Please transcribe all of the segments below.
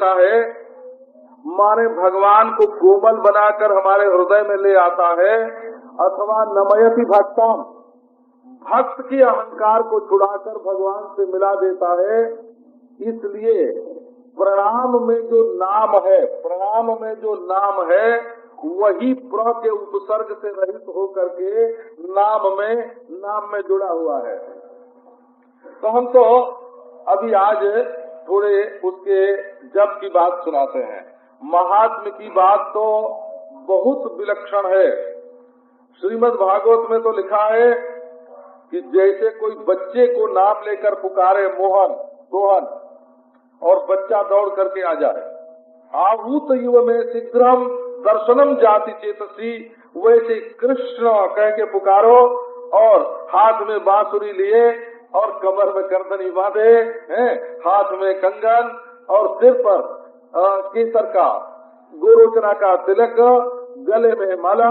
देता है, माने भगवान को कोमल बनाकर हमारे हृदय में ले आता है, अथवा नमयति भक्तम, भक्त के अहंकार को छुड़ाकर भगवान से मिला देता है। इसलिए प्रणाम में जो नाम है, प्रणाम में जो नाम है वही प्र के उपसर्ग से रहित होकर के नाम में जुड़ा हुआ है। तो हम तो अभी आज थोड़े उसके जप की बात सुनाते हैं। महात्म्य की बात तो बहुत विलक्षण है। श्रीमद् भागवत में तो लिखा है कि जैसे कोई बच्चे को नाम लेकर पुकारे मोहन सोहन, और बच्चा दौड़ करके आ जाए, आहूत युव में शीघ्रम दर्शनम जाति चेतसी, वैसे कृष्ण कह के पुकारो और हाथ में बांसुरी लिए और कमर में गर्दनी बांधे हैं, हाथ में कंगन और सिर पर केसर का गोरोचना का तिलक, गले में माला,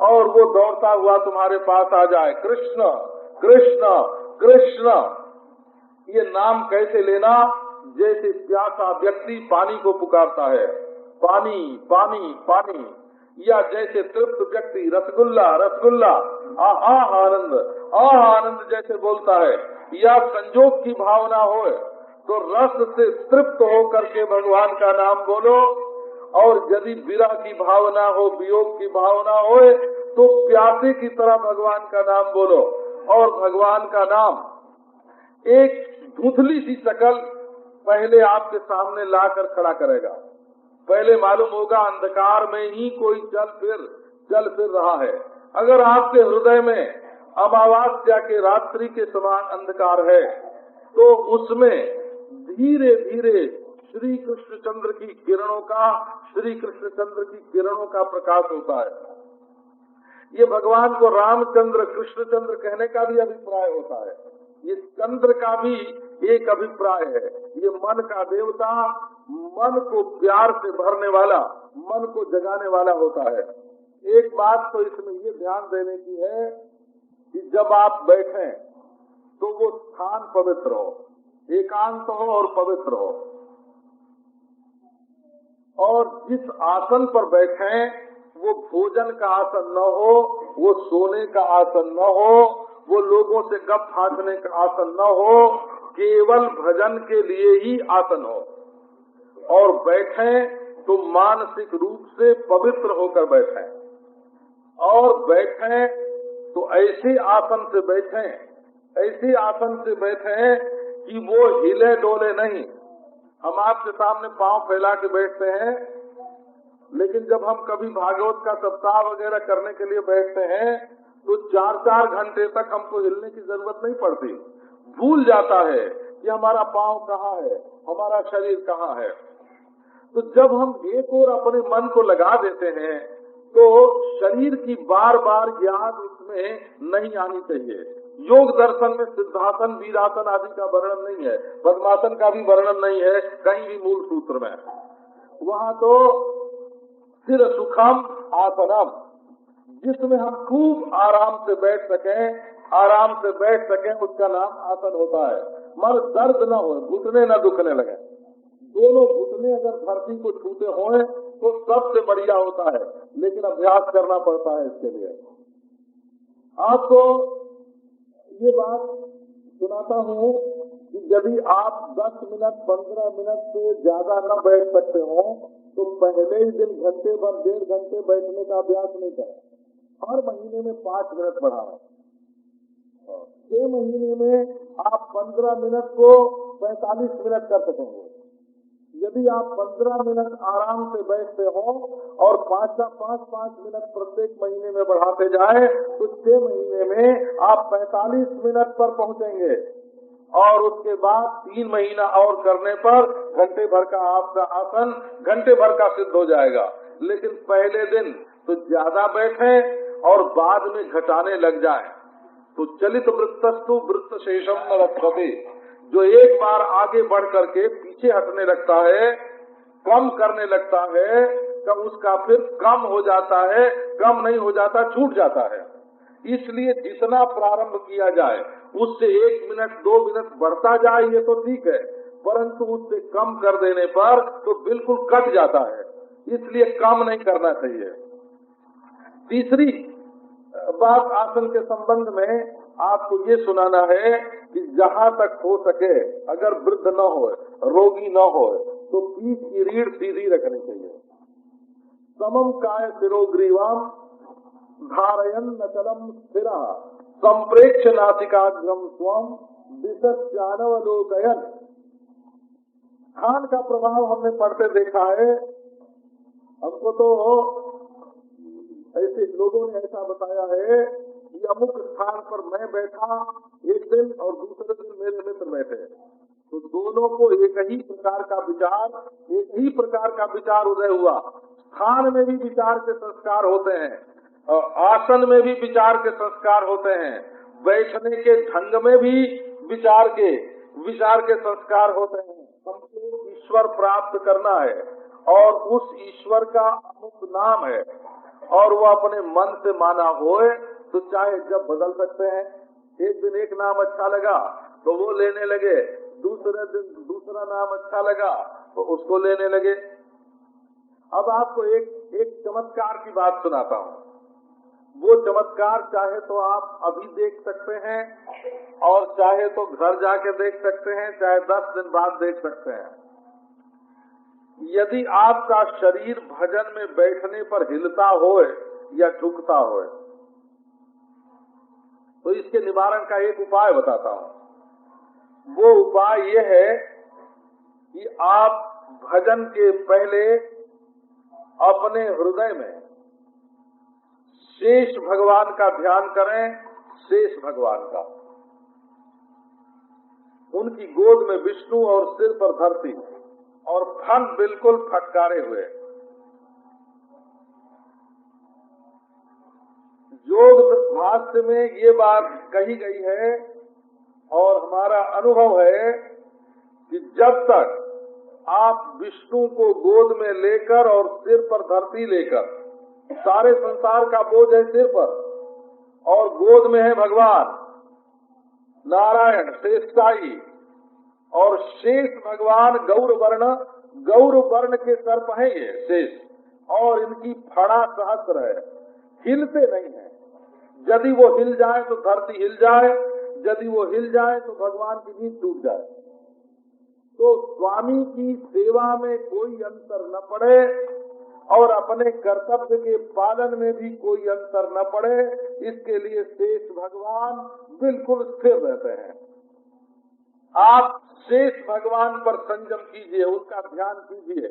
और वो दौड़ता हुआ तुम्हारे पास आ जाए, कृष्ण कृष्ण कृष्ण। ये नाम कैसे लेना? जैसे प्यासा व्यक्ति पानी को पुकारता है, पानी पानी पानी, या जैसे तृप्त व्यक्ति रसगुल्ला रसगुल्ला, आह आनंद जैसे बोलता है, या संजोग की भावना हो तो रस से तृप्त होकर के भगवान का नाम बोलो, और यदि विरह की भावना हो, वियोग की भावना हो तो प्यासे की तरह भगवान का नाम बोलो। और भगवान का नाम एक धुंधली सी शकल पहले आपके सामने लाकर खड़ा करेगा। पहले मालूम होगा अंधकार में ही कोई चल फिर रहा है। अगर आपके हृदय में अमावास्या के रात्रि के समान अंधकार है तो उसमें धीरे धीरे श्री कृष्णचंद्र की किरणों का प्रकाश होता है। ये भगवान को रामचंद्र कृष्णचंद्र कहने का भी अभिप्राय होता है। ये चंद्र का भी एक अभिप्राय है। ये मन का देवता, मन को प्यार से भरने वाला, मन को जगाने वाला होता है। एक बात तो इसमें ये ध्यान देने की है कि जब आप बैठें तो वो स्थान पवित्र हो, एकांत हो और पवित्र हो, और जिस आसन पर बैठें वो भोजन का आसन न हो, वो सोने का आसन न हो, वो लोगों से गप फाँकने का आसन न हो, केवल भजन के लिए ही आसन हो। और बैठें तो मानसिक रूप से पवित्र होकर बैठें, और बैठें तो ऐसे आसन से बैठें कि वो हिले डोले नहीं। हम आपके सामने पांव फैला के बैठते हैं, लेकिन जब हम कभी भागवत का सप्ताह वगैरह करने के लिए बैठते हैं तो 4-4 घंटे तक हमको हिलने की जरूरत नहीं पड़ती। भूल जाता है कि हमारा पांव कहाँ है, हमारा शरीर कहाँ है। तो जब हम एक और अपने मन को लगा देते हैं तो शरीर की बार बार याद उसमें नहीं आनी चाहिए। योग दर्शन में सिद्धासन, वीरासन आदि का वर्णन नहीं है, पद्मासन का भी वर्णन नहीं है कहीं भी मूल सूत्र में। वहाँ तो स्थिर सुखम आसनम, जिसमें हम खूब आराम से बैठ सकें, उसका नाम आसन होता है। मगर दर्द न हो, घुटने न दुखने लगे। दोनों घुटने अगर धरती को छूते हों तो सबसे बढ़िया होता है, लेकिन अभ्यास करना पड़ता है इसके लिए। आपको ये बात सुनाता हूँ कि यदि आप 10 मिनट 15 मिनट से ज्यादा न बैठ सकते हो तो पहले ही दिन घंटे भर 1.5 घंटे बैठने का अभ्यास नहीं करें। हर महीने में 5 मिनट बढ़ाएं। 6 महीने में आप 15 मिनट को 45 मिनट कर सकेंगे। यदि आप 15 मिनट आराम से बैठते हो और 5-5 मिनट प्रत्येक महीने में बढ़ाते जाए तो 6 महीने में आप 45 मिनट पर पहुंचेंगे, और उसके बाद 3 महीना और करने पर घंटे भर का आपका आसन घंटे भर का सिद्ध हो जाएगा। लेकिन पहले दिन तो ज्यादा बैठें और बाद में घटाने लग जाएं तो चलित वृत्तस्तु वृत्त शेषम न रक्षते। जो एक बार आगे बढ़ करके पीछे हटने लगता है, कम करने लगता है, तब उसका फिर कम हो जाता है, कम नहीं हो जाता, छूट जाता है। इसलिए जितना प्रारंभ किया जाए उससे 1 मिनट 2 मिनट बढ़ता जाए ये तो ठीक है, परंतु उससे कम कर देने पर तो बिल्कुल कट जाता है, इसलिए कम नहीं करना चाहिए। तीसरी बात आसन के संबंध में आपको ये सुनाना है कि जहाँ तक हो सके अगर वृद्ध न हो, रोगी न हो, तो पीठ की रीढ़ सीधी रखनी चाहिए। समम काय शिरोग्रीवाम धारयन नचलम स्थिरा संप्रेक्ष नासिकाग्रम स्वम दिशश्चानवलोकयन। ध्यान का प्रभाव हमने पढ़ते देखा है। हमको तो ऐसे लोगों ने ऐसा बताया है कि अमुक स्थान पर मैं बैठा एक दिन और दूसरे दिन मेरे मित्र बैठे, तो दोनों को एक ही प्रकार का विचार उदय हुआ। स्थान में भी विचार के संस्कार होते हैं, आसन में भी विचार के संस्कार होते हैं, बैठने के ढंग में भी विचार के संस्कार होते हैं। हमको ईश्वर प्राप्त करना है और उस ईश्वर का अमुक नाम है और वो अपने मन से माना होए तो चाहे जब बदल सकते हैं। एक दिन एक नाम अच्छा लगा तो वो लेने लगे, दूसरे दिन दूसरा नाम अच्छा लगा तो उसको लेने लगे। अब आपको एक चमत्कार की बात सुनाता हूँ। वो चमत्कार चाहे तो आप अभी देख सकते हैं और चाहे तो घर जाके देख सकते हैं, चाहे 10 दिन बाद देख सकते हैं। यदि आपका शरीर भजन में बैठने पर हिलता होए या झुकता होए तो इसके निवारण का एक उपाय बताता हूँ। वो उपाय ये है कि आप भजन के पहले अपने हृदय में शेष भगवान का ध्यान करें। शेष भगवान का, उनकी गोद में विष्णु और सिर पर धरती और फन बिल्कुल फटकारे हुए। योग भाष्य में ये बात कही गई है और हमारा अनुभव है कि जब तक आप विष्णु को गोद में लेकर और सिर पर धरती लेकर, सारे संसार का बोझ है सिर पर और गोद में है भगवान नारायण शेषशाही, और शेष भगवान गौर वर्ण के सर्प हैं ये शेष, और इनकी फड़ा सहस्त्र है, हिलते नहीं है। यदि वो हिल जाए तो धरती हिल जाए, यदि वो हिल जाए तो भगवान की नींद टूट जाए। तो स्वामी की सेवा में कोई अंतर न पड़े और अपने कर्तव्य के पालन में भी कोई अंतर न पड़े, इसके लिए शेष भगवान बिल्कुल स्थिर रहते हैं। आप शेष भगवान पर संयम कीजिए, उनका ध्यान कीजिए।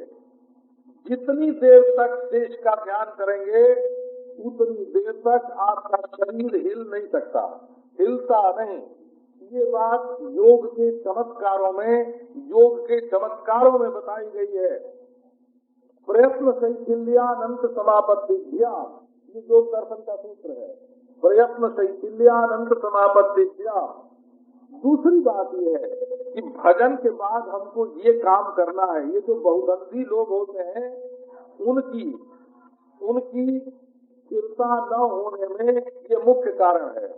जितनी देर तक शेष का ध्यान करेंगे उतनी देर तक आपका शरीर हिल नहीं सकता, हिलता नहीं। ये बात योग के चमत्कारों में बताई गई है। प्रयत्न शैथिल्यानंत समापत्ति, ये योग दर्शन का सूत्र है। प्रयत्न शैथिल्यानंत समापत्ति। दूसरी बात ये है कि भजन के बाद हमको ये काम करना है। ये जो बहुधंधी लोग होते हैं उनकी स्थिरता न होने में ये मुख्य कारण है।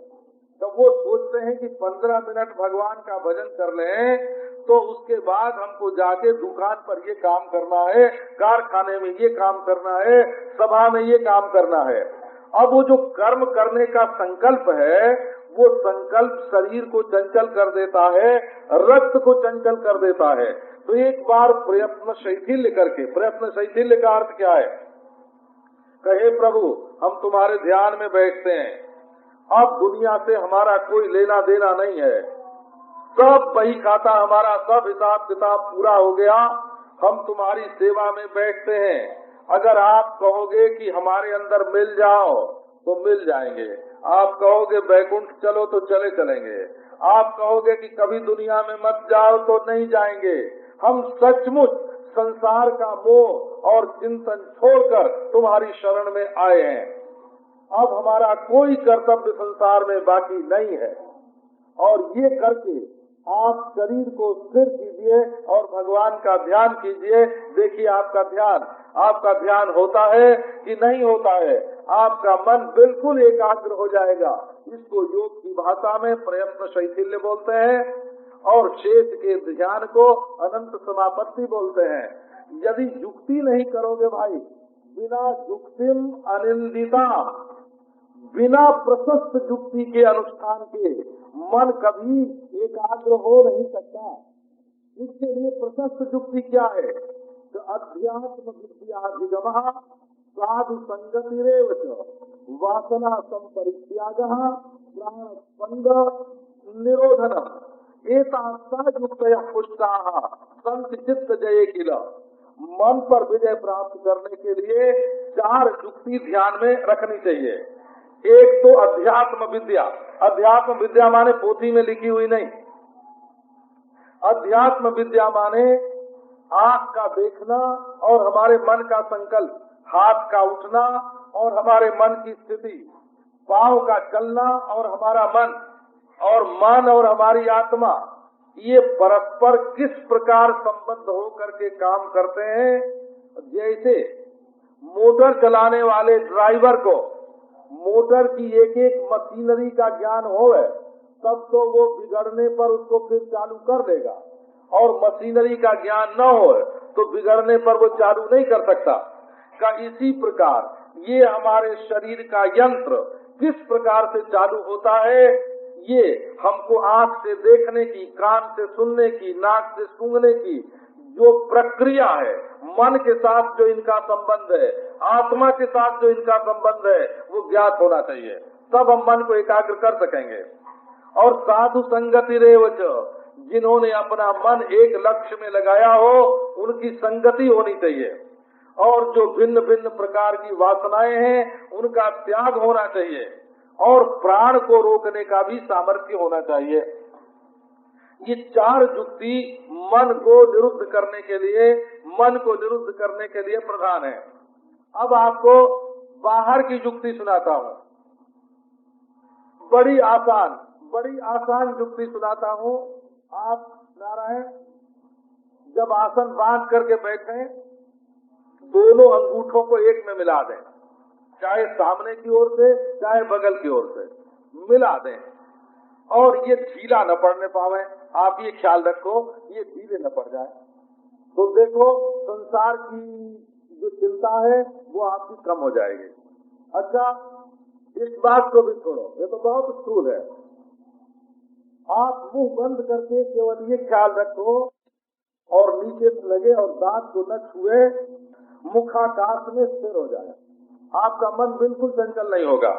तो वो सोचते हैं कि 15 मिनट भगवान का भजन कर लें तो उसके बाद हमको जाके दुकान पर ये काम करना है, कारखाने में ये काम करना है, सभा में ये काम करना है। अब वो जो कर्म करने का संकल्प है वो संकल्प शरीर को चंचल कर देता है, रक्त को चंचल कर देता है। तो एक बार प्रयत्न शैथिल्य करके, प्रयत्न शैथिल्य का अर्थ क्या है? कहे प्रभु हम तुम्हारे ध्यान में बैठते हैं, अब दुनिया से हमारा कोई लेना देना नहीं है, सब बही खाता हमारा सब हिसाब किताब पूरा हो गया, हम तुम्हारी सेवा में बैठते हैं। अगर आप कहोगे कि हमारे अंदर मिल जाओ तो मिल जाएंगे, आप कहोगे बैकुंठ चलो तो चले चलेंगे, आप कहोगे कि कभी दुनिया में मत जाओ तो नहीं जाएंगे। हम सचमुच संसार का मोह और चिंतन छोड़कर तुम्हारी शरण में आए हैं। अब हमारा कोई कर्तव्य संसार में बाकी नहीं है। और ये करके आप शरीर को स्थिर कीजिए और भगवान का ध्यान कीजिए। देखिए आपका ध्यान होता है कि नहीं होता है। आपका मन बिल्कुल एकाग्र हो जाएगा। इसको योग की भाषा में प्रयत्न शैथिल्य बोलते हैं। और शेष के ध्यान को अनंत समापत्ति बोलते हैं। यदि युक्ति नहीं करोगे भाई, बिना युक्तिम अनिंदिता, बिना प्रशस्त युक्ति के अनुष्ठान के मन कभी एकाग्र हो नहीं सकता। इसके लिए प्रशस्त युक्ति क्या है? तो अध्यात्म विद्याधिगमः साधु संगतिरेव च वासना संपरित्यागः प्राण स्पंद निरोधनम् एतासा युक्तयः पुष्टाः संत चित्त जये किल। मन पर विजय प्राप्त करने के लिए 4 युक्ति ध्यान में रखनी चाहिए। एक तो अध्यात्म विद्या। अध्यात्म विद्या माने पोथी में लिखी हुई नहीं। अध्यात्म विद्या माने आँख का देखना और हमारे मन का संकल्प, हाथ का उठना और हमारे मन की स्थिति, पांव का चलना और हमारा मन, और मन और हमारी आत्मा, ये परस्पर किस प्रकार संबद्ध होकर के काम करते हैं। जैसे मोटर चलाने वाले ड्राइवर को मोटर की एक एक मशीनरी का ज्ञान होवे तब तो वो बिगड़ने पर उसको फिर चालू कर देगा, और मशीनरी का ज्ञान न हो तो बिगड़ने पर वो चालू नहीं कर सकता। का इसी प्रकार ये हमारे शरीर का यंत्र किस प्रकार से चालू होता है, ये हमको आँख से देखने की, कान से सुनने की, नाक से सूंघने की जो प्रक्रिया है, मन के साथ जो इनका संबंध है, आत्मा के साथ जो इनका संबंध है, वो ज्ञात होना चाहिए, तब हम मन को एकाग्र कर सकेंगे। और साधु संगति रेवच, जिन्होंने अपना मन एक लक्ष्य में लगाया हो उनकी संगति होनी चाहिए, और जो भिन्न भिन्न प्रकार की वासनाएं हैं उनका त्याग होना चाहिए, और प्राण को रोकने का भी सामर्थ्य होना चाहिए। ये 4 युक्ति मन को निरुद्ध करने के लिए प्रधान है। अब आपको बाहर की युक्ति सुनाता हूँ, बड़ी आसान युक्ति सुनाता हूँ। आप नारायण जब आसन बांध करके बैठे, दोनों अंगूठों को एक में मिला दें, चाहे सामने की ओर से चाहे बगल की ओर से मिला दें, और ये ढीला न पड़ने पावे। आप ये ख्याल रखो ये ढीले न पड़ जाए, तो देखो संसार की जो चिंता है वो आपकी कम हो जाएगी। अच्छा, इस बात को भी छोड़ो, ये तो बहुत स्थूल है। आप मुंह बंद करके केवल ये ख्याल रखो और नीचे लगे और दांत को न छुए, मुखाकाश में स्थिर हो जाए, आपका मन बिल्कुल चंचल नहीं होगा।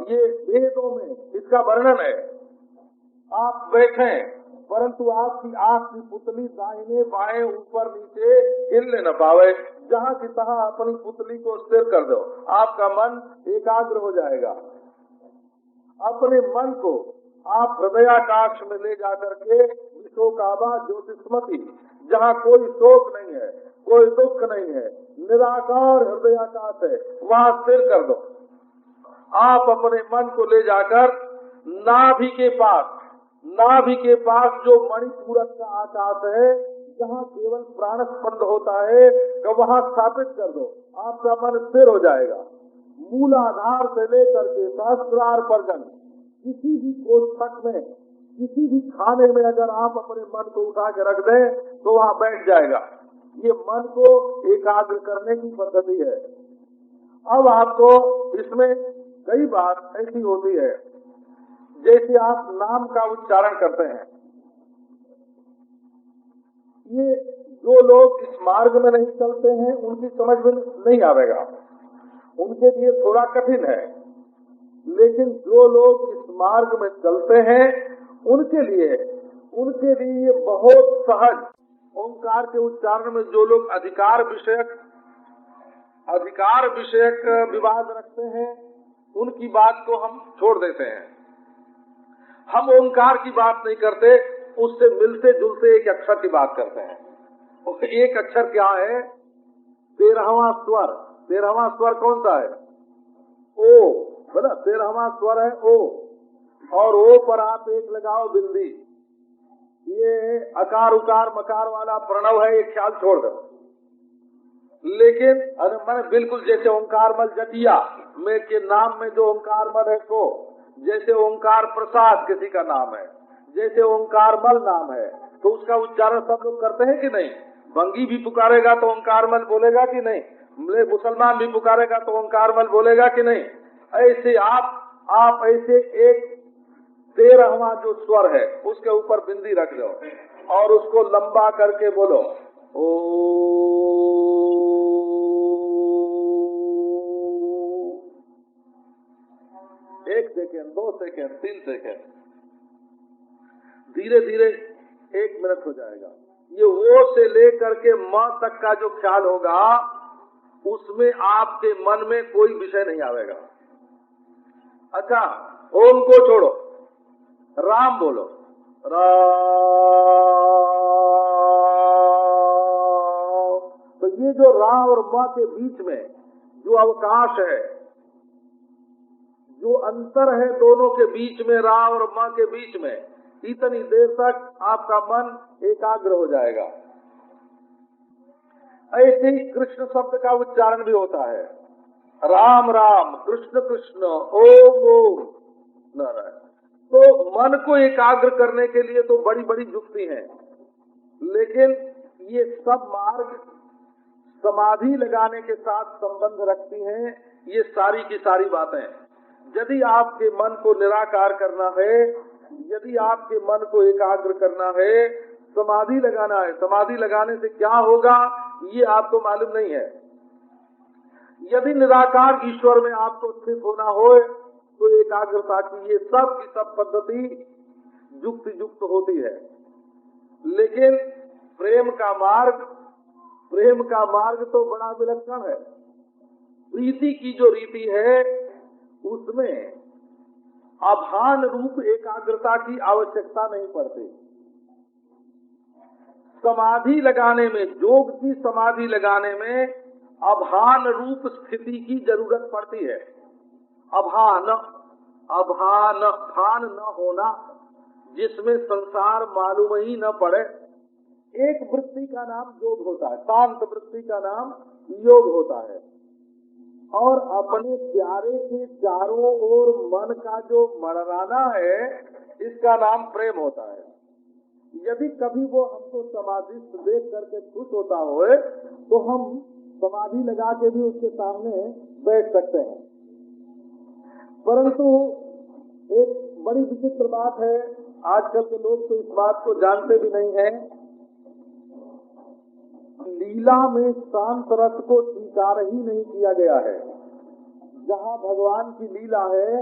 ये वेदों में इसका वर्णन है। आप बैठे परंतु आपकी आंख की पुतली दाहिने बाएं ऊपर नीचे हिलने न पावे, जहाँ की तहाँ अपनी पुतली को स्थिर कर दो, आपका मन एकाग्र हो जाएगा। अपने मन को आप हृदयाकाश में ले जाकर के विशोकाबा ज्योतिष्मति, जहाँ कोई शोक नहीं है, कोई दुख नहीं है, निराकार हृदयाकाश है, वहाँ स्थिर कर दो। आप अपने मन को ले जाकर नाभि के पास जो मणिपूरक का आकाश है, जहाँ केवल प्राण स्पंद होता है, तो वहाँ स्थापित कर दो, आपका मन स्थिर हो जाएगा। मूलाधार से लेकर के सहस्रार पर्यंत किसी भी कोष्ठक में, किसी भी खाने में अगर आप अपने मन को उठा के रख दें तो वहाँ बैठ जाएगा। ये मन को एकाग्र करने की पद्धति है। अब आपको इसमें कई बार ऐसी होती है, जैसे आप नाम का उच्चारण करते हैं, ये जो लोग इस मार्ग में नहीं चलते हैं उनकी समझ में नहीं आवेगा, उनके लिए थोड़ा कठिन है। लेकिन जो लोग इस मार्ग में चलते हैं उनके लिए ये बहुत सहज। ओंकार के उच्चारण में जो लोग अधिकार विषयक विवाद रखते हैं उनकी बात को हम छोड़ देते हैं। हम ओंकार की बात नहीं करते, उससे मिलते जुलते एक अक्षर की बात करते हैं। और एक अक्षर क्या है? 13वां स्वर। 13वां स्वर कौन सा है? ओ, बोला 13वां स्वर है ओ, और ओ पर आप एक लगाओ बिंदी। ये अकार उकार मकार वाला प्रणव है, ये ख्याल छोड़ दो। लेकिन मैंने बिल्कुल जैसे ओंकार मल जटिया में के नाम में जो ओंकार मल है, तो जैसे ओंकार प्रसाद किसी का नाम है, जैसे ओंकारमल नाम है तो उसका उच्चारण सब लोग करते हैं कि नहीं? बंगी भी पुकारेगा तो ओंकारमल बोलेगा कि नहीं? मुसलमान भी पुकारेगा तो ओंकारमल बोलेगा कि नहीं? ऐसे आप ऐसे एक 13वां जो स्वर है उसके ऊपर बिंदी रख दो और उसको लंबा करके बोलो ओ। 1 सेकेंड, 2 सेकेंड, 3 सेकेंड, धीरे धीरे 1 मिनट हो जाएगा। ये ओ से लेकर के म तक का जो ख्याल होगा उसमें आपके मन में कोई विषय नहीं आवेगा। अच्छा, ओम को छोड़ो, राम बोलो, राम। तो ये जो रा और म के बीच में जो अवकाश है, जो अंतर है दोनों के बीच में, रा और म के बीच में, इतनी देर तक आपका मन एकाग्र हो जाएगा। ऐसे ही कृष्ण शब्द का उच्चारण भी होता है, राम राम, कृष्ण कृष्ण, ओम ओम नारायण। तो मन को एकाग्र करने के लिए तो बड़ी बड़ी युक्ति हैं, लेकिन ये सब मार्ग समाधि लगाने के साथ संबंध रखती हैं। ये सारी की सारी बातें, यदि आपके मन को निराकार करना है, यदि आपके मन को एकाग्र करना है, समाधि लगाना है, समाधि लगाने से क्या होगा ये आपको मालूम नहीं है। यदि निराकार ईश्वर में आपको स्थित होना हो तो एकाग्रता की ये सब की सब पद्धति युक्त युक्त होती है। लेकिन प्रेम का मार्ग तो बड़ा विलक्षण है। प्रीति की जो रीति है उसमें अभान रूप एकाग्रता की आवश्यकता नहीं पड़ती। समाधि लगाने में, योग की समाधि लगाने में अभान रूप स्थिति की जरूरत पड़ती है। भान न होना, जिसमें संसार मालूम ही न पड़े। एक वृत्ति का नाम योग होता है, शांत वृत्ति का नाम योग होता है। और अपने प्यारे के चारों ओर मन का जो मड़राना है, इसका नाम प्रेम होता है। यदि कभी वो हमको समाधिस्थ देख करके खुश होता हो तो हम समाधि लगा के भी उसके सामने बैठ सकते हैं। परंतु एक बड़ी विचित्र बात है, आजकल के लोग तो इस बात को जानते भी नहीं हैं। लीला में शांत रस को स्वीकार ही नहीं किया गया है। जहाँ भगवान की लीला है,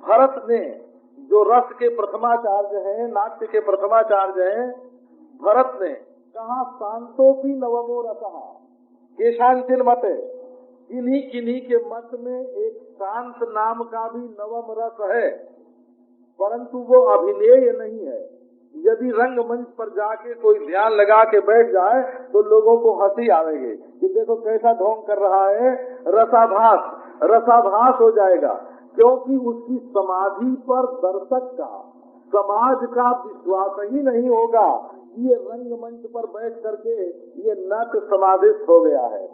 भरत ने जो रस के प्रथमाचार्य हैं, नाट्य के प्रथमाचार्य हैं, भरत ने कहा शांतोपि नवमो रसः केशांचिन मते, किन्हीं किन्हीं के मत में एक शांत नाम का भी नवम रस है, परंतु वो अभिनेय नहीं है। यदि रंगमंच पर जाके कोई ध्यान लगा के बैठ जाए तो लोगों को हंसी आवेगी कि देखो कैसा ढोंग कर रहा है, रसाभास हो जाएगा। क्योंकि उसकी समाधि पर दर्शक का, समाज का विश्वास ही नहीं होगा। ये रंगमंच पर बैठ करके ये नट समाधिस्थ हो गया है।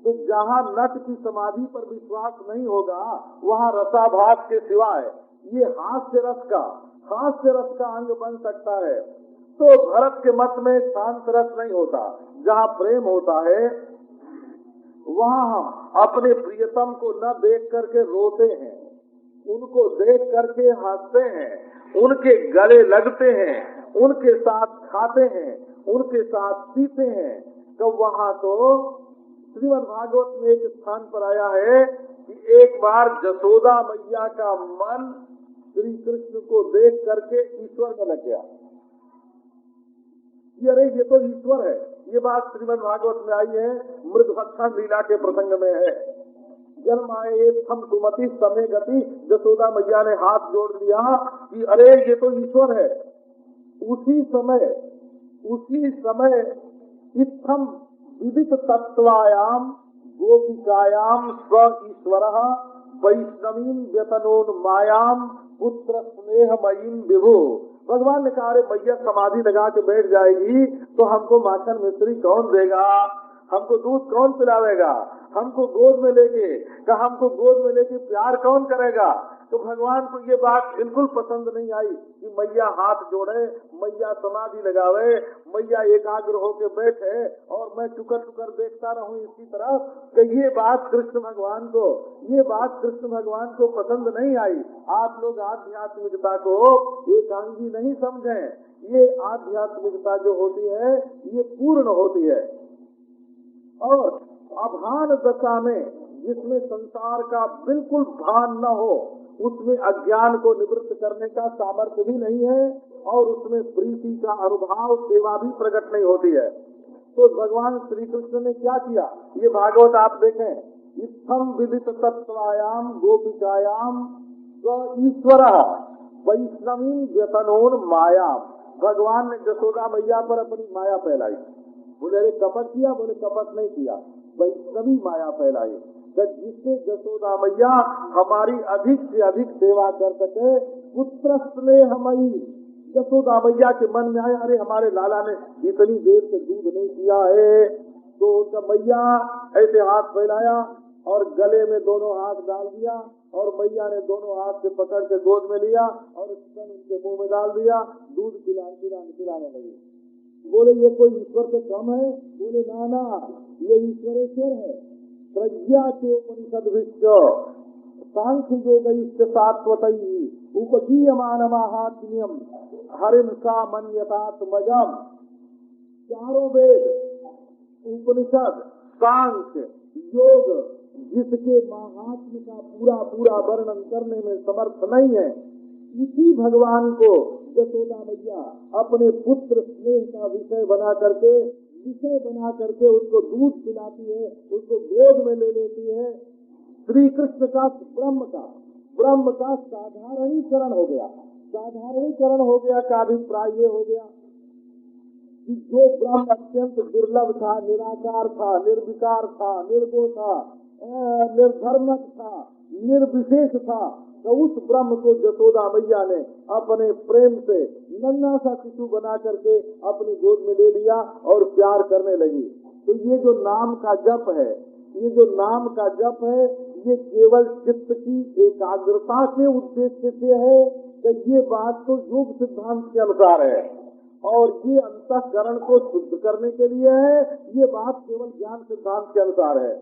तो जहाँ नट की समाधि पर विश्वास नहीं होगा, वहाँ रसाभास के सिवाय ये हास्य रस का अंग बन सकता है। तो भरत के मत में शांत रस नहीं होता। जहाँ प्रेम होता है वहाँ हम अपने प्रियतम को न देख करके रोते हैं, उनको देख करके हंसते हैं, उनके गले लगते हैं, उनके साथ खाते हैं, उनके साथ पीते हैं। तो वहाँ तो श्रीमद् भागवत में एक स्थान पर आया है कि एक बार जसोदा मैया का मन श्री कृष्ण को देख करके ईश्वर में लग गया। अरे ये तो ईश्वर है। ये बात श्रीमद् भागवत में आई है, मृगभक्षण लीला के प्रसंग में है। जन्माए थम सुमति समय गति, जसोदा मैया ने हाथ जोड़ लिया कि अरे ये तो ईश्वर है। उसी समय इत्थम विदित तत्वायाम गोपिकायाम स्व ईश्वरः वैष्णवीं व्यतनोन्मायाम पुत्र स्नेहमयीं विभु। भगवान ने कहा मैया समाधि लगा के बैठ जाएगी तो हमको माखन मिश्री कौन देगा। हमको दूध कौन पिलावेगा, हमको गोद में लेके प्यार कौन करेगा। तो भगवान को ये बात बिल्कुल पसंद नहीं आई कि मैया हाथ जोड़े, मैया समाधि लगावे, मैया एकाग्र होके बैठे और मैं टुकर टुकर देखता रहूं इसकी तरफ। कि ये बात कृष्ण भगवान को पसंद नहीं आई। आप लोग आध्यात्मिकता को एकांगी नहीं समझें। ये आध्यात्मिकता जो होती है ये पूर्ण होती है। और अभान दशा में जिसमें संसार का बिल्कुल भान न हो, उसमें अज्ञान को निवृत्त करने का सामर्थ्य भी नहीं है और उसमें प्रीति का अनुभाव सेवा भी प्रकट नहीं होती है। तो भगवान श्री कृष्ण ने क्या किया, ये भागवत आप देखें, इत्थम विदित तत्वायाम गोपिकायाम ईश्वर वैष्णवी व्यतनोन मायाम। भगवान ने जसोदा मैया पर अपनी माया फैलाई। बोले अरे कपट किया, बोले कपट नहीं किया, वैष्णवी माया फैलाई जिससे जसोदा मैया हमारी अधिक से अधिक सेवा कर सके। पुत्र स्नेहमयी जसोदा मैया के मन में आया, अरे हमारे लाला ने इतनी देर से दूध नहीं पिया है। तो उनका मैया ऐसे हाथ फैलाया और गले में दोनों हाथ डाल दिया और मैया ने दोनों हाथ से पकड़ के गोद में लिया और स्तन उनके मुंह में डाल दिया, दूध पिलाने लगे। बोले ये कोई ईश्वर से कम है? बोले ना, ये ईश्वरेश्वर है। प्रज्ञा के उपनिषद विश्व सांख्य योग सात्वतई उपगीयमान महात्म्यम हरिंसा मन्यतात्मजम। चारों वेद, उपनिषद, सांख्य, योग जिसके महात्म्य का पूरा पूरा वर्णन करने में समर्थ नहीं है, उसी भगवान को जसोदा मैया अपने पुत्र स्नेह का विषय बना करके उसको दूध पिलाती है, उसको गोद में ले लेती है। श्री कृष्ण का ब्रह्म का साधारणीकरण हो गया का अभिप्राय ये हो गया कि जो ब्रह्म अत्यंत दुर्लभ था, निराकार था, निर्विकार था, निर्गुण था, निर्धर्मक था, निर्विशेष था, तो उस ब्रह्म को जसोदा मैया ने अपने प्रेम से नन्हा सा शिशु बना करके अपनी गोद में ले लिया और प्यार करने लगी। तो ये जो नाम का जप है, ये केवल चित्त की एकाग्रता के उद्देश्य से है कि ये बात तो योग सिद्धांत के अनुसार है और ये अंतःकरण को शुद्ध करने के लिए है। ये बात केवल ज्ञान सिद्धांत के अनुसार है।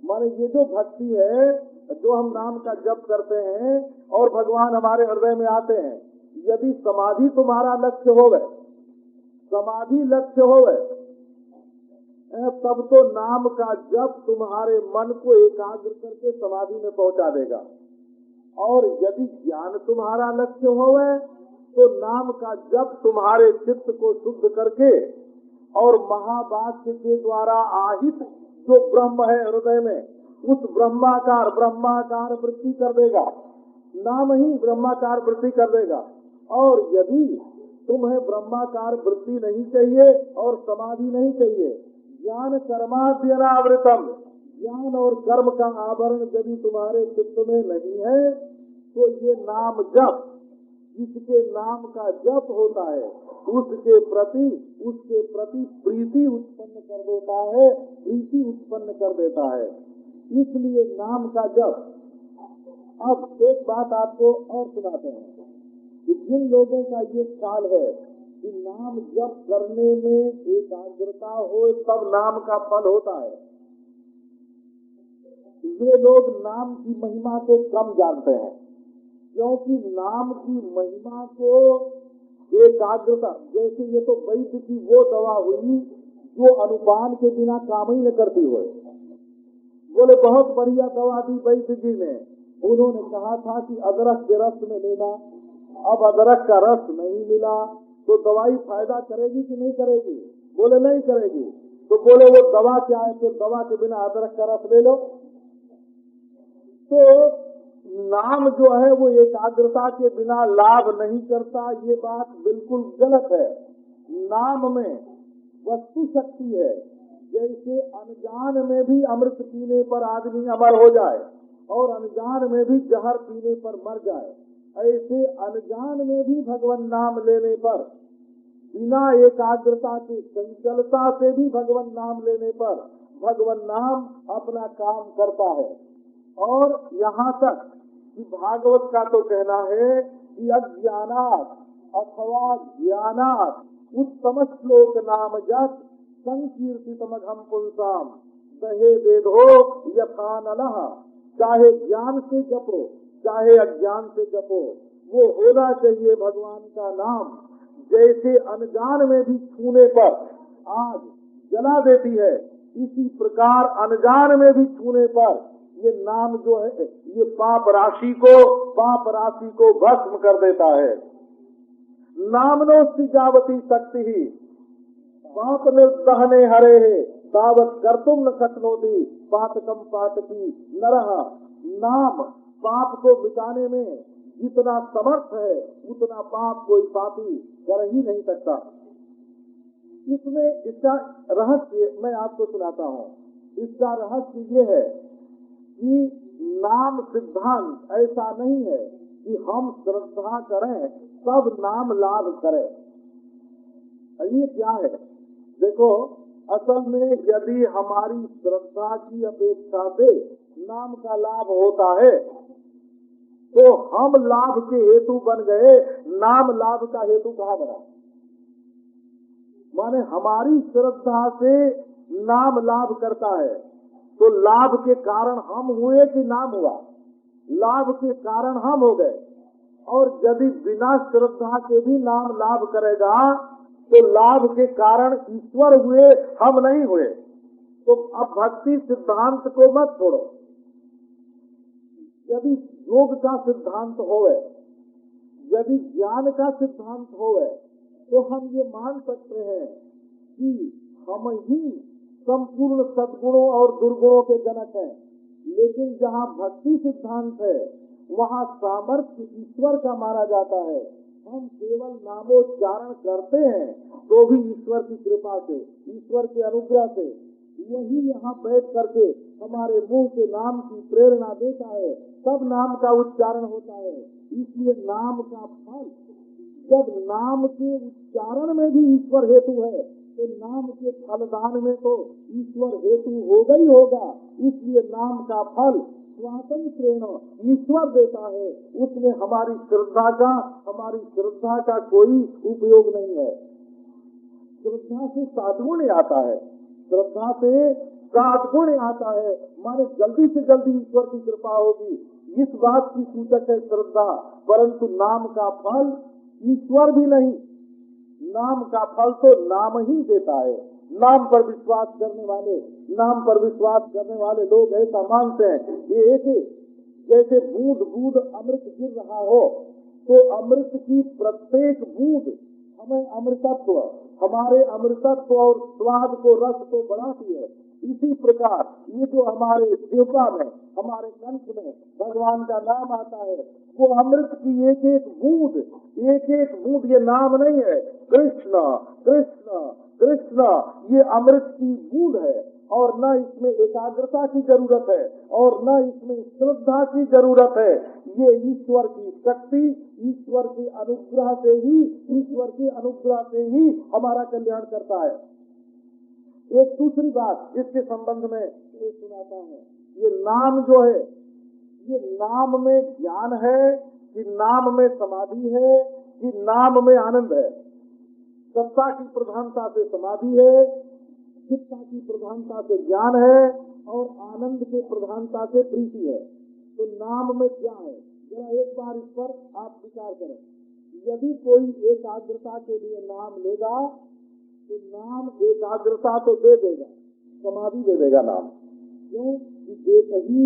माने ये जो भक्ति है, जो हम नाम का जप करते हैं और भगवान हमारे हृदय में आते हैं, यदि समाधि तुम्हारा लक्ष्य होवे, तब तो नाम का जप तुम्हारे मन को एकाग्र करके समाधि में पहुंचा देगा। और यदि ज्ञान तुम्हारा लक्ष्य होवे तो नाम का जप तुम्हारे चित्त को शुद्ध करके और महावाक्य के द्वारा आहित जो ब्रह्म है हृदय में, उस ब्रह्माकार वृत्ति कर देगा। नाम ही ब्रह्माकार वृत्ति कर देगा। और यदि तुम्हें ब्रह्माकार वृत्ति नहीं चाहिए और समाधि नहीं चाहिए, ज्ञान कर्माद्यनावृतम, ज्ञान और कर्म का आवरण यदि तुम्हारे चित्त में नहीं है, तो ये नाम जप, जिसके नाम का जप होता है, उसके प्रति प्रीति उत्पन्न कर देता है। इसलिए नाम का जप। अब एक बात आपको और सुनाते हैं कि जिन लोगों का ये ख्याल है कि नाम जप करने में एकाग्रता हो तब नाम का फल होता है, वे लोग नाम की महिमा को कम जानते हैं। क्योंकि नाम की महिमा को एकाग्रता, जैसे ये तो वैद्य की वो दवा हुई जो अनुपान के बिना काम ही न करती हो। बोले बहुत बढ़िया दवा दी वैद्य जी ने। उन्होंने कहा था कि अदरक के रस में लेना, अब अदरक का रस नहीं मिला तो दवाई फायदा करेगी कि नहीं करेगी? बोले नहीं करेगी। तो बोले वो दवा क्या है? तो दवा के बिना अदरक का रस ले लो। तो नाम जो है वो एकाग्रता के बिना लाभ नहीं करता, ये बात बिल्कुल गलत है। नाम में वस्तु शक्ति है। जैसे अनजान में भी अमृत पीने पर आदमी अमर हो जाए और अनजान में भी जहर पीने पर मर जाए, ऐसे अनजान में भी भगवान नाम लेने पर, बिना एकाग्रता की चंचलता से भी भगवान नाम लेने पर भगवान नाम अपना काम करता है। और यहाँ तक कि भागवत का तो कहना है कि अज्ञानात् अथवा ज्ञानात् उत्तम श्लोक नाम जप संकीर्तितमघम पुंसाम सहे वेदो यथा नलः। चाहे ज्ञान से जपो चाहे अज्ञान से जपो, वो होना चाहिए भगवान का नाम। जैसे अनजान में भी छूने पर आग जला देती है, इसी प्रकार अनजान में भी छूने पर ये नाम जो है ये पाप राशि को भस्म कर देता है। नामनो जावती शक्ति ही पाप निर्दहने हरे है तावत कर्तुम न शक्नोति पातकम पातकी नरः। नाम पाप को मिटाने में जितना समर्थ है उतना पाप कोई पापी कर ही नहीं सकता। इसमें इसका रहस्य मैं आपको सुनाता हूँ। इसका रहस्य ये है कि नाम सिद्धांत ऐसा नहीं है कि हम श्रद्धा करें तब नाम लाभ करें। ये क्या है? देखो, असल में यदि हमारी श्रद्धा की अपेक्षा से नाम का लाभ होता है तो हम लाभ के हेतु बन गए, नाम लाभ का हेतु कहाँ बना? माने हमारी श्रद्धा से नाम लाभ करता है तो लाभ के कारण हम हुए कि नाम हुआ? लाभ के कारण हम हो गए। और यदि बिना श्रद्धा के भी नाम लाभ करेगा तो लाभ के कारण ईश्वर हुए, हम नहीं हुए। तो अब भक्ति सिद्धांत को मत छोड़ो। यदि योग का सिद्धांत होवे, यदि ज्ञान का सिद्धांत होवे, तो हम ये मान सकते हैं कि हम ही संपूर्ण सद्गुणों और दुर्गुणों के जनक हैं। लेकिन जहाँ भक्ति सिद्धांत है वहाँ सामर्थ्य ईश्वर का माना जाता है। हम केवल नामोच्चारण करते हैं तो भी ईश्वर की कृपा से, ईश्वर के अनुग्रह से वही यहाँ बैठ करके हमारे मुंह से नाम की प्रेरणा देता है, तब नाम का उच्चारण होता है। इसलिए नाम का फल, जब नाम के उच्चारण में भी ईश्वर हेतु है तो नाम के फलदान में तो ईश्वर हेतु होगा ही होगा। इसलिए नाम का फल स्वातंत्र ईश्वर देता है, उसमें हमारी श्रद्धा का कोई उपयोग नहीं है। श्रद्धा से सद्गुण आता है, श्रद्धा से सद्गुण आता है, माने जल्दी से जल्दी ईश्वर की कृपा होगी, इस बात की सूचक है श्रद्धा। परंतु नाम का फल ईश्वर भी नहीं, नाम का फल तो नाम ही देता है। नाम पर विश्वास करने वाले लोग ऐसा मानते हैं कि एक जैसे बूंद बूंद अमृत गिर रहा हो तो अमृत की प्रत्येक बूंद हमें अमृतत्व, हमारे अमृतत्व और स्वाद को, रस को बढ़ाती है। इसी प्रकार ये जो हमारे जीवा में, हमारे कंठ में भगवान का नाम आता है, वो अमृत की एक एक बूंद ये नाम नहीं है, कृष्ण कृष्ण कृष्ण, ये अमृत की बूंद है। और न इसमें एकाग्रता की जरूरत है और न इसमें श्रद्धा की जरूरत है। ये ईश्वर की शक्ति, ईश्वर के अनुग्रह से ही हमारा कल्याण करता है। एक दूसरी बात इसके संबंध में ये सुनाता हूँ। ये नाम जो है, ये नाम में ज्ञान है कि नाम में समाधि है कि नाम में आनंद है? सत्ता की प्रधानता से समाधि है, चित्ता की प्रधानता से ज्ञान है और आनंद के प्रधानता से प्रीति है। तो नाम में क्या है? जरा एक बार इस पर आप विचार करें। यदि कोई एकाग्रता के लिए नाम लेगा तो नाम एकाग्रता तो दे देगा, समाधि दे देगा नाम। क्यों? एक ही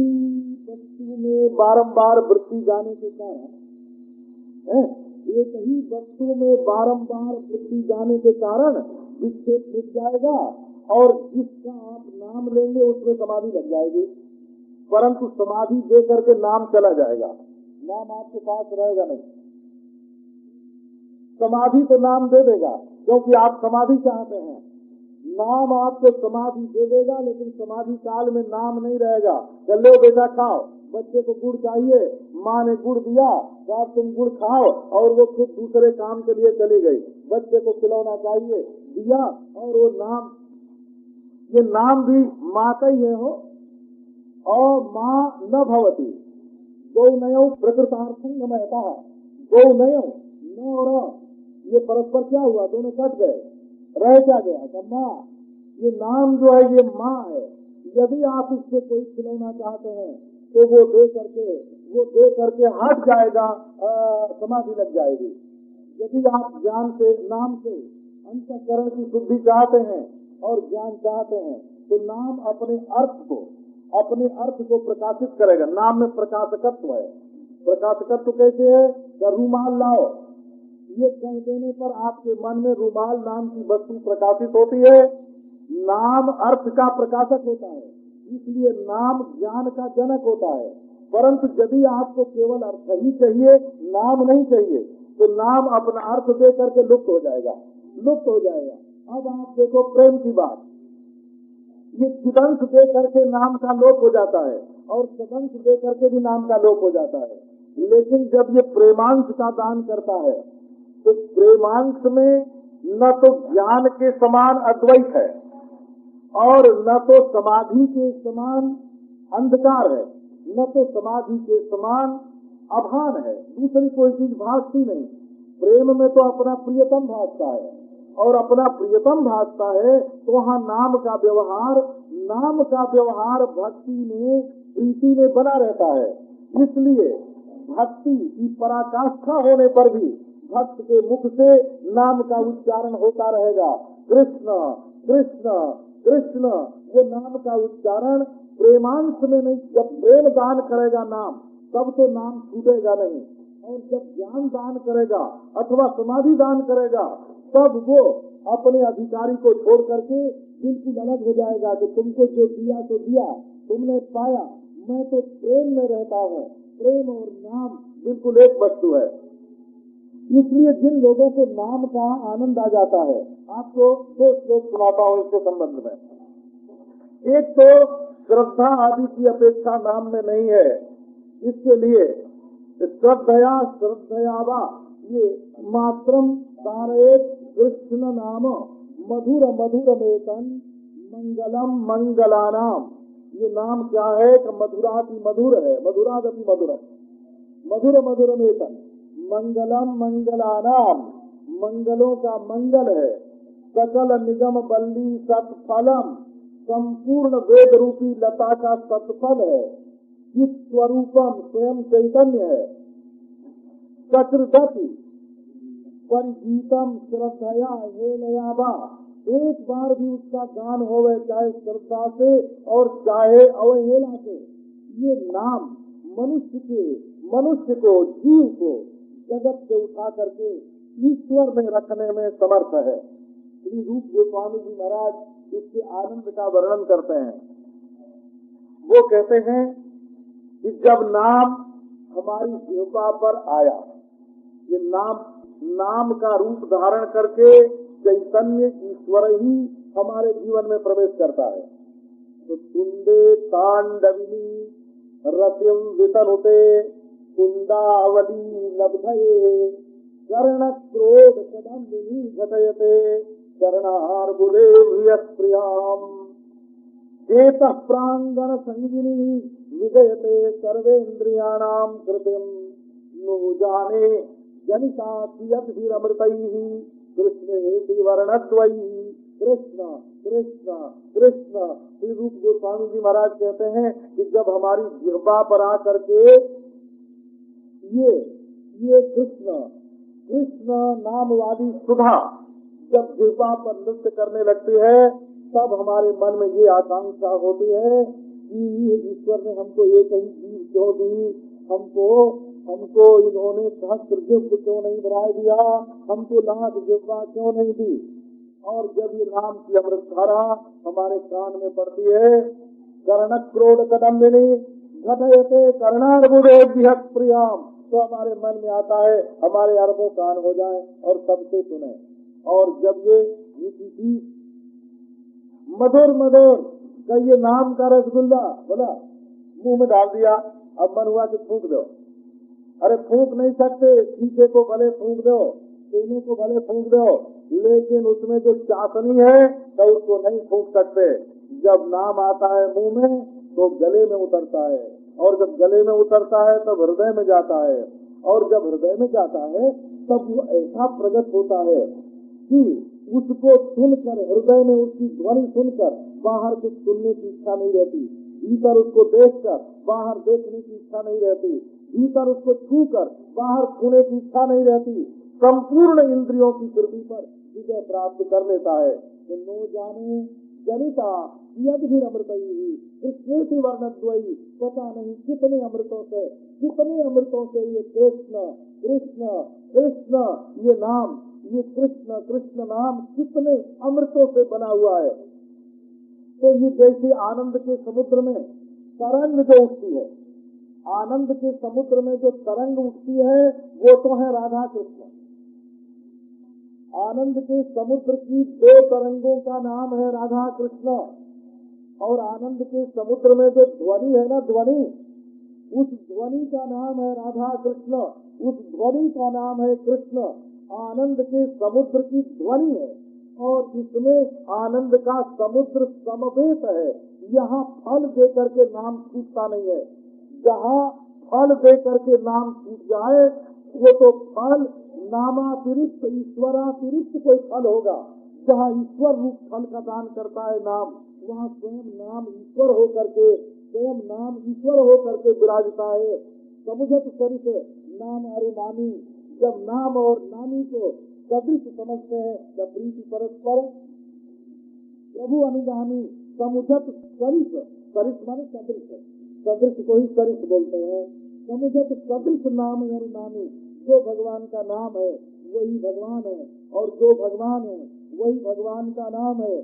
वस्तु में बारंबार वृत्ति जाने के कारण, एक ही वस्तु में बारंबार वृत्ति जाने के कारण विक्षेप मिट जाएगा और जिसका आप नाम लेंगे उसमें समाधि लग जाएगी। परंतु समाधि दे करके नाम चला जाएगा, नाम आपके पास रहेगा नहीं। समाधि तो नाम दे देगा क्योंकि आप समाधि चाहते हैं, नाम आपको समाधि दे देगा, लेकिन समाधि काल में नाम नहीं रहेगा। चलो बेटा खाओ, बच्चे को गुड़ चाहिए, माँ ने गुड़ दिया तो आप तुम गुड़ खाओ और वो खुद दूसरे काम के लिए चली गई। बच्चे को खिलौना चाहिए, दिया और वो नाम ये नाम भी माँ का ही है हो, और माँ न भवती गौ नयो प्रकृतार्थं महता, गौ नयो न और ये परस्पर क्या हुआ, दोनों कट गए, रह क्या गया का माँ। ये नाम जो है ये माँ है। यदि आप इससे कोई खिलौना चाहते हैं तो वो दे करके हट जाएगा, समाधि लग जाएगी। यदि आप ज्ञान से, नाम से अंतःकरण की शुद्धि चाहते हैं और ज्ञान चाहते हैं तो नाम अपने अर्थ को प्रकाशित करेगा। नाम में प्रकाशकत्व है। प्रकाशकत्व कैसे है? रूमाल लाओ, ये कह देने पर आपके मन में रूमाल नाम की वस्तु प्रकाशित होती है। नाम अर्थ का प्रकाशक होता है, इसलिए नाम ज्ञान का जनक होता है। परंतु यदि आपको केवल अर्थ ही चाहिए, नाम नहीं चाहिए, तो नाम अपना अर्थ दे करके लुप्त हो जाएगा। अब आप देखो प्रेम की बात, ये चिदंश दे करके नाम का लोप हो जाता है और सदंश दे करके भी नाम का लोप हो जाता है। लेकिन जब ये प्रेमांश का दान करता है तो प्रेमांश में न तो ज्ञान के समान अद्वैत है और न तो समाधि के समान अंधकार है, न तो समाधि के समान अभान है। दूसरी कोई चीज भासती नहीं। प्रेम में तो अपना प्रियतम भासता है और अपना प्रियतम भासता है तो वहाँ नाम का व्यवहार भक्ति में, प्रीति में बना रहता है। इसलिए भक्ति की पराकाष्ठा होने पर भी भक्त के मुख से नाम का उच्चारण होता रहेगा, कृष्ण कृष्ण कृष्ण। वो नाम का उच्चारण प्रेमांश में नहीं। जब प्रेम दान करेगा नाम, तब तो नाम छूटेगा नहीं, और जब ज्ञान दान करेगा अथवा समाधि दान करेगा तब वो अपने अधिकारी को छोड़ करके बिल्कुल अलग हो जाएगा कि तुमको जो दिया तो दिया, तुमने पाया, मैं तो प्रेम में रहता हूँ। प्रेम और नाम बिल्कुल एक वस्तु है। इसलिए जिन लोगों को नाम का आनंद आ जाता है, आपको दो श्लोक सुनाता हूँ इसके संबंध में। एक तो श्रद्धा आदि की अपेक्षा नाम में नहीं है, इसके लिए श्रद्धयावा ये मात्रम तारेत कृष्ण नाम मधुर मधुरमेतन मंगलम मंगलानाम। ये नाम क्या है कि मधुराति मधुर है, मधुरादपि मधुरम, मधुर मधुरमेतन मंगलम मंगलानाम, मंगलों का मंगल है। सकल निगम बल्ली सत्फलम, संपूर्ण वेद रूपी लता का सत्फल है। इस स्वरूपम स्वयं चैतन्य है। चक्रदति परिगीतम श्रद्धया हेलयावा, एक बार भी उसका गान होवे चाहे श्रद्धा से और चाहे अवहेला से। ये नाम मनुष्य को जीव को जगत से उठा करके ईश्वर में रखने में समर्थ है। श्री रूप गोस्वामी जी महाराज इसके आनंद का वर्णन करते हैं। वो कहते हैं कि जब नाम हमारी जिह्वा पर आया, ये नाम का रूप धारण करके चैतन्य ईश्वर ही हमारे जीवन में प्रवेश करता है। तो तुंडे तांडविनी रतिम वितनुते कुंडावली लब्धये कर्ण क्रोध कदम्बिनी घटयते कर्णार्बुदे प्रियाम चेतः प्रांगण संगिनी विजयते सर्वेन्द्रियाणाम कृतिम नु जाने जनिता कियद्भिरमृतैः कृष्णेति वर्णद्वयी। कृष्ण कृष्ण कृष्ण। श्री रूप गोस्वामी जी महाराज कहते हैं कि जब हमारी जिह्वा पर आकर के ये कृष्ण कृष्ण नाम वाली सुधा जब जिह्वा पर नृत्य करने लगती है, तब हमारे मन में ये आकांक्षा होती है कि ईश्वर ने हमको एक ही जीव क्यों दी, हमको इन्होंने सहस्त्र जिह्वा क्यों नहीं बना दिया, हमको लाख जिह्वा क्यों नहीं दी। और जब ये नाम की अमृतधारा हमारे कान में पड़ती है, कर्ण क्रोध कदम्बिनी घटयते कर्णार्बुदे प्रियाम, तो हमारे मन में आता है हमारे अरबों कान हो जाए और सबसे सुने। और जब ये मधुर का ये नाम का रसगुल्ला बोला मुंह में डाल दिया, अब मन हुआ कि फूंक दो। अरे फूंक नहीं सकते, शीशे को भले फूंक दो, सोने को भले फूंक दो, लेकिन उसमें जो चाशनी है तो उसको नहीं फूंक सकते। जब नाम आता है मुंह में तो गले में उतरता है, और जब गले में उतरता है तब हृदय में जाता है, और जब हृदय में जाता है तब वो ऐसा प्रकट होता है कि उसको सुनकर, हृदय में उसकी ध्वनि सुनकर बाहर कुछ सुनने की इच्छा नहीं रहती, भीतर उसको देखकर बाहर देखने की इच्छा नहीं रहती, भीतर उसको छूकर बाहर छूने की इच्छा नहीं रहती। संपूर्ण इंद्रियों की कृति पर विजय प्राप्त कर लेता है। तो नो जाने जनिता यद भी अमृत ही कृष्ण वर्णद्वयी, पता नहीं कितने अमृतों से ये कृष्ण कृष्ण कृष्ण ये नाम, ये कृष्ण कृष्ण नाम कितने अमृतों से बना हुआ है। तो ये जैसे आनंद के समुद्र में तरंग जो उठती है, आनंद के समुद्र में जो तरंग उठती है वो तो है राधा कृष्ण। आनंद के समुद्र की दो तरंगों का नाम है राधा कृष्ण, और आनंद के समुद्र में जो ध्वनि है ना, ध्वनि, उस ध्वनि का नाम है राधा कृष्ण, उस ध्वनि का नाम है कृष्ण। आनंद के समुद्र की ध्वनि है, और जिसमें आनंद का समुद्र समवेत है। यहाँ फल दे करके नाम छूटता नहीं है। जहाँ फल दे करके नाम छूट जाए वो तो फल नामातिरिक्त ईश्वरातिरिक्त कोई फल होगा। जहाँ ईश्वर रूप फल का दान करता है नाम, वहाँ स्वयं नाम ईश्वर हो करके, स्वयं नाम ईश्वर हो करके विराजता है। समुझत सरित नाम अरे नामी, जब नाम और नामी को सदृश समझते हैं, जब प्रीति परस्पर प्रभु अनुगामी, समुझत सरित, सरित माने सदृश, सदृश को ही सरित बोलते हैं। समुझत सदृश नाम और नामी, जो भगवान का नाम है वही भगवान है, और जो भगवान है वही भगवान का नाम है।